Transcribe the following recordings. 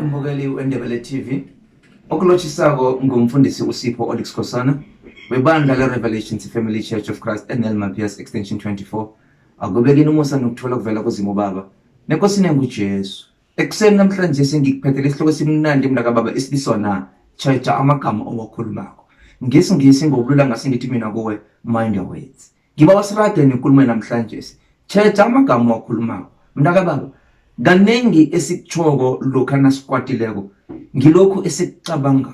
mbukeli NDEBELE TV. Okulochisako NguMfundisi Olicks Skosana. Webandla le-Revelations Family Church of Christ NLMPS Extension 24. Akubekeni umusa nokuthola kuvela kuZimo Baba. Nenkosini nguJesu. Ekuseni namhlanje sengikuphethele isihloko esimnandi mntaka baba esiliswa na Tjheja amagama owakhulumako. NgeSingisi ngobulula ngasengithi mina kuwe mind your words. Ngibawa sirage nenkulumo namhlanje. Tjheja amagama owakhulumako. Mntaka baba, kanengi esikutshoko lokha nasikwatileko ngilokhu esikucabangako.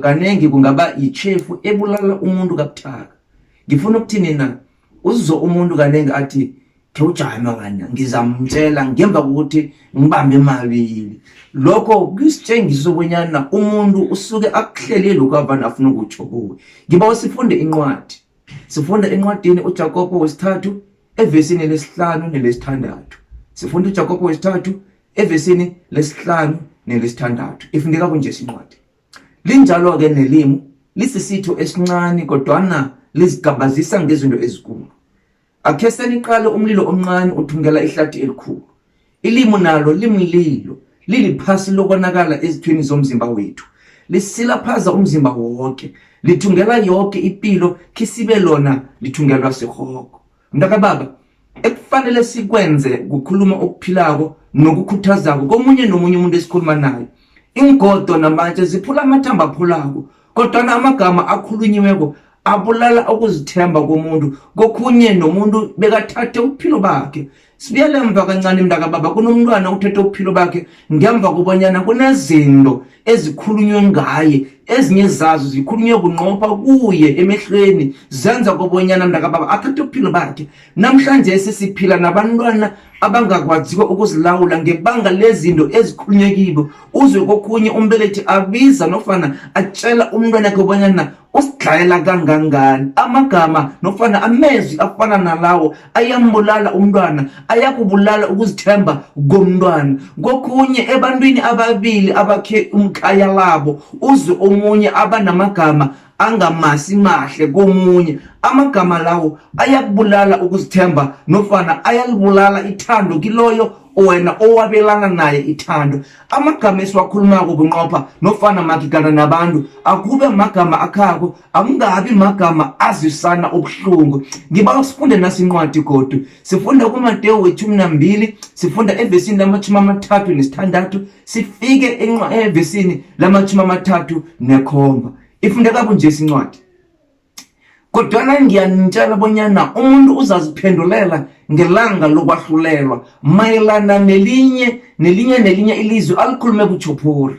Kanengi kungaba ichefu ebulala umuntu kabuthaka. Ngifuna ukuthini na uzzo umuntu kanengi athi khewujama kana ngizamtshela ngemva kokuthi ngibambe emabili. Lokho kusitshengiso bonyana umuntu usuke akuhlelele lokho abana afuna ukutsho kuwe. Ngibawa sifunde incwadi. Sifunda encwadini uJakobo wesithathu evesini lesihlanu nelesithandathu. Sifunda uJakobo wesithathu evesini lesihlanu nelesithandathu. Ifundeka kunje incwadi. Linjalo ke nelimi lisisitho esincane kodwana lizigabazisa ngezinto ezinkulu. Akhe seniqale umlilo omncane uthungela ihlathi elikhulu. Ilimi nalo limlilo liliphasi lokonakala ezithweni zomzimba wethu. Lisilaphaza umzimba wonke, lithungela yonke impilo khisibe lona lithungelwa sihoko. Mntaka baba, ekufanele sikwenze ukukhuluma okuphilako nokukhuthazako komunye nomunye umuntu esikhuluma naye. Ingodo namatshe ziphula amathamba aphulako, kodwa amagama akhulunyiweko abulala ukuzithemba komuntu. Kokhunye nomuntu bekathathe uphilo bakhe. Sibuyele emva kancane mntaka baba, kunomntwana uthethe uphilo bakhe ngemva kubonyana kunezinto ezikhulunywe ngaye, ezinye zazo zikhulunywe kunqopha kuye emehlweni, zenza kubonyana mntaka baba athathe uphilo bakhe. Namhlanje sesiphila nabantwana abangakwaziko ukuzilawula ngebanga lezinto ezikhulunywe kibo. Uzwe kokhunye umbelethi abiza nofana atshela umntwana wakhe kubonyana usidlayela kangangani. Amagama nofana amezwi afana nalawo ayambulala umntwana, ayakubulala ukuzithemba komntwana. Kokhunye ebantwini ababili abakhe umkhaya labo, uzwe omunye abanamagama angamasi mahle komunye. Amagama lawo ayakubulala ukuzithemba nofana ayalibulala ithando kiloyo wena owabelana naye ithando. Amagama esiwakhulumako bunqopha nofana makigana nabantu akube magama akhako, akungabi magama azisana obuhlungu. Ngiba sifunde nasincwadi kodwa sifunda kuMateyu 12, sifunda evesini lama-36, sifike evesini lama-37. Ifundeka kunje incwadi. Kodwa ngiyanitshela bonyana umuntu uzaziphendulela ngelanga lokwahlulelwa mayelana nelinye ilizwi alikhulume kuJophori.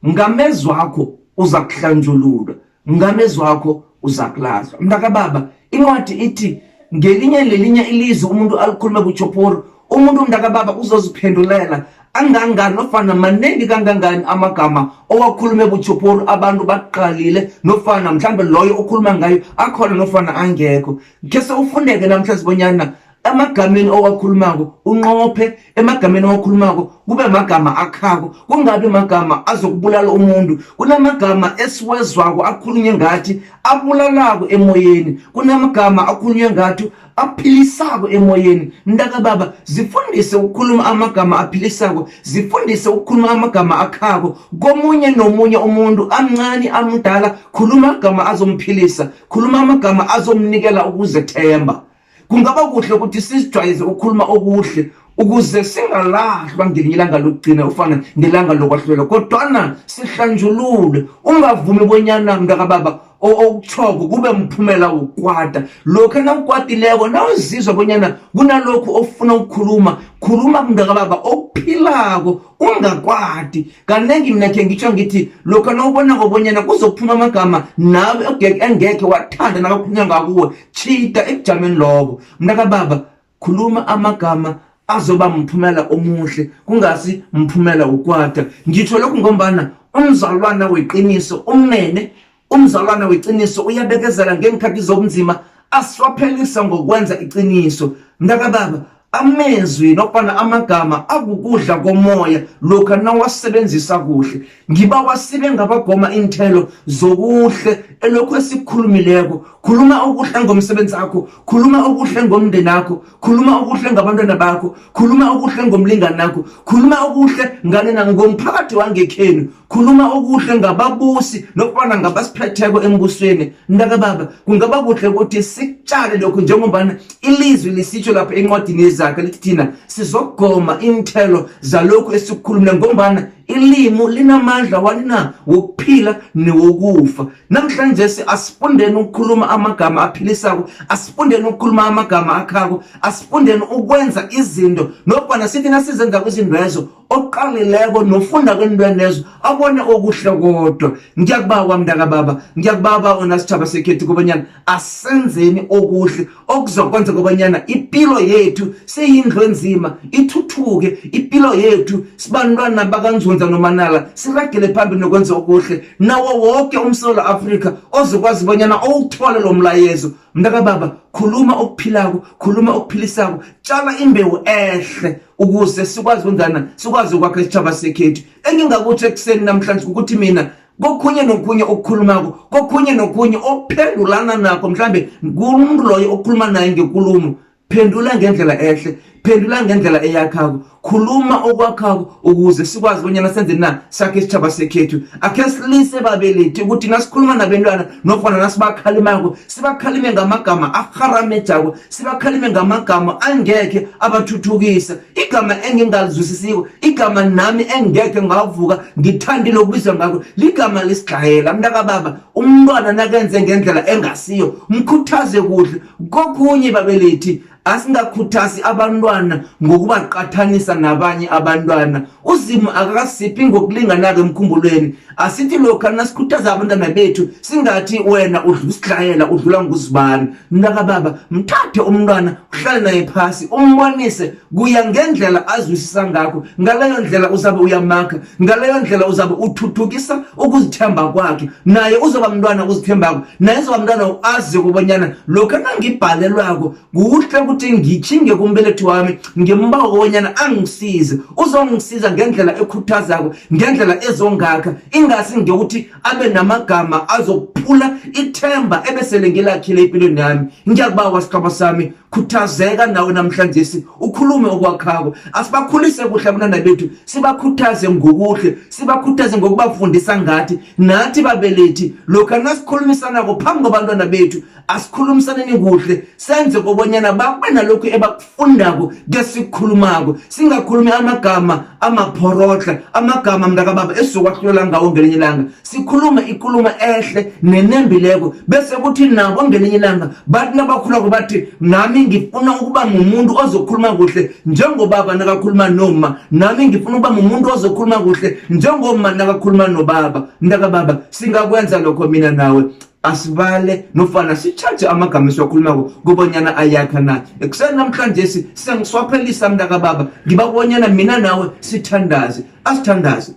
Ngamezwi wakho uzakuhlanjululwa, ngamezwi wakho uzakulahlwa. Mntaka baba, incwadi ithi ngelinye ilizwi umuntu alikhulume kuJophori, umuntu mntaka baba uzoziphendulela angangani nofana manengi kangangani amagama owakhulume kuJophori abantu baqalile nofana mhlambe loyo okhuluma ngayo akhona nofana angekho. Ke sewufundeke namhlanje bonyana amagameni owakhulumako unqophe, emagameni owakhulumako kube amagama akhako, kungabi magama azokubulala umuntu. Kunamagama esiwezwako akhulunywe ngathi abulalako emoyeni, kunamagama akhulunywe ngathi aphilisako emoyeni. Mntaka baba, zifundise ukukhuluma amagama aphilisako, zifundise ukukhuluma amagama akhako komunye nomunye umuntu, amncane amdala. Khuluma amagama azomphilisa, khuluma amagama azomnikela ukuzethemba. Kungaba kuhle ukuthi sisijwayeze ukukhuluma okuhle ukuze singalahlwa ngelinye ilanga lokugcina ufana ngelanga lokwahlulelwa, kodwana sihlanjulule. Ungavumi bonyana mntaka baba okuthoko kube mphumela wokwata. Lokho nawukwatileko nawuzizwa bonyana kunalokho ofuna ukukhuluma, khuluma mntaka baba okuphilako, ungakwati. Kanengi mina khe ngitsho ngithi lokho nawubonako bonyana kuzokuphuma amagama nawe engekhe wathanda nakakhulunywa ngakuwe, tshida ekujameni lobo. Mntaka baba, khuluma amagama azoba mphumela omuhle, kungasi mphumela wokwata. Ngitsho lokhu ngombana umzalwana weqiniso umnene, umzalwana weqiniso uyabekezela ngeenkhathi zobunzima, asiwaphelisa ngokwenza iqiniso. Mntaka baba, amezwi nofana amagama akukudla komoya lokha nawasebenzisa kuhle. Ngiba wasibe ngabagoma inthelo zokuhle elokhu esikhulumileko. Khuluma okuhle ngomsebenzi wakho, khuluma okuhle ngomndeni wakho, khuluma okuhle ngabantwana bakho, khuluma okuhle ngomlingani wakho, khuluma okuhle ngalena ngomphakathi wangekhenu, khuluma okuhle ngababusi nofana ngabasiphetheko embusweni. Ndaka baba, kungaba kuhle ukuthi sikutshale lokho njengoba ilizwi lisitsho lapha encwadini yezakhe lithi thina sizogoma inthelo zalokho esikukhulumile ngombana ilimi linamandla walina wokuphila newokufa. Namhlanje asifundeni ukukhuluma amagama aphilisako, asifundeni ukukhuluma amagama akhako, asifundeni ukwenza izinto nofana sithi nasizenza izinto ezo oqalileko nofunda kwentweni ezo abone okuhle kodwa. Ngiyakubawa mntaka baba, ngiyakubawa onasithaba sekhethu kobanyana asenzeni okuhle okuzokwenza kobanyana impilo yethu seyindlu enzima ithuthuke, impilo yethu sibantwana bakanzunza nomanala siragele phambili nokwenza okuhle. Nawo wonke umSouth Africa ozokwazi bonyana owuthole lo mlayezo. Mntaka baba, khuluma okuphilako, khuluma okuphilisako, tshala imbewu ehle ukuze sikwazi kwenzana, sikwazi ukwakha isitjhaba sekhethu. Engingakuthi ekuseni namhlanje ukuthi mina kokhunye nokhunye okukhulumako, kokhunye nokhunye okuphendulana nakho, mhlambe ngumuntu loyo okukhuluma naye ngenkulumo, phendula ngendlela ehle, phendula ngendlela eyakhako, khuluma okwakhako ukuze sikwazi bonyana senze na sakhe isitjhaba sekhethu. Akhe silise babelethi ukuthi nasikhuluma nabantwana nofana nasibakhalimako, sibakhalime ngamagama akharamejako, sibakhalime ngamagama angekhe abathuthukisa. Igama engingalizwisisiko, igama nami engekhe ngavuka ngithandile ukubizwa ngako, ligama lesigayela. Mntaka baba, umntwana nakenze ngendlela engasiyo mkhuthaze kuhle. Kokhunye babelethi asingakhuthazi abantwana ngokubaqathanisa nabanye abantwana. Uzimo akakasiphi ngokulingana emkhumbulweni. Asithi lokho nasikhuthaza abantwana bethu singathi wena udlusihlahela udlula nguzibani. Mntaka baba, mthathe umntwana uhlale naye phasi umbonise kuya ngendlela azwisisa ngakho. Ngaleyo ndlela uzabe uyamakha, ngaleyo ndlela uzabe uthuthukisa ukuzithemba kwakhe. Naye uzoba mntwana uzithembako, naye uzoba mntwana azi kubonyana lokho nangibhalelwako kuhle ukuthi ngichinge kumbelethi wami ngimbawa bonyana angisize. Uzongisiza ngendlela ekhuthazako, ngendlela ezongakha, ingasi ngekuthi abe namagama azokuphula ithemba ebesele ngilakhile empilweni yami. Ngiyakubawa sikhaba sami, khuthazeka nawe namhlanje ukhulume okwakhako. Asibakhulise kuhle abantwana bethu, sibakhuthaze ngokuhle, sibakhuthaze ngokubafundisa ngathi nathi babelethi lokho nasikhulumisanako phambi kwabantwana bethu asikhulumisaneni kuhle, senze kobonyana babe nalokho ebakufundako ngesikhulumako. Singakhulumi amagama amaphorotla, amagama mntaka baba esizokwahlola ngawo ngelinye ilanga. Sikhulume ikulumo ehle nenembileko bese kuthi nabo ngelinye ilanga bathi nabakhulako bathi nami ngifuna ukuba ngumuntu ozokhuluma kuhle njengobaba nakakhuluma noma, nami ngifuna ukuba ngumuntu ozokhuluma kuhle njengoma nakakhuluma nobaba. Mntaka baba, singakwenza lokho mina nawe. Asibale nofana sithathe amagama esiwakhulumako kubonyana ayakha na. Ekuseni namhlanje sengiswaphelisa mntaka baba, ngibabonyana mina nawe sithandaze, asithandaze.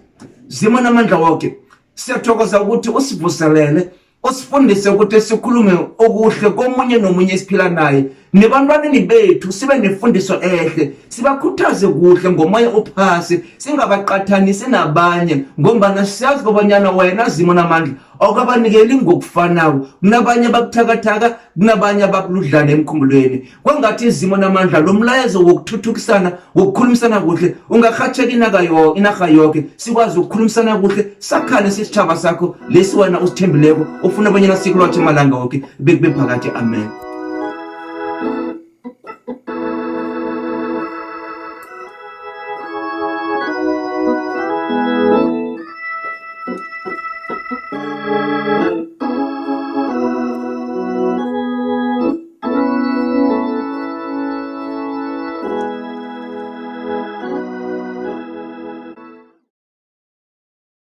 Zima namandla wonke, siyathokoza ukuthi usivuselele, usifundise ukuthi sikhulume okuhle komunye nomunye esiphila naye. Nebantwaneni bethu sibe nefundiso ehle, sibakhuthaze kuhle ngomoya ophasi, singabaqathanisi nabanye ngombana siyazi kobanyana wena zimo namandla awukabanikeli ngokufanayo. Kunabanye ababuthakathaka, kunabanye ababuludlana emkhumbulweni. Kwangathi izimo namandla lo mlayezo wokuthuthukisana, wokukhulumisana kuhle ungarhatsheka inarha yonke, sikwazi ukukhulumisana kuhle, sakhane sisitjhaba sakho lesi wena usithembileko ufuna bonyana sikulothe malanga wonke bekube phakathi. Amen.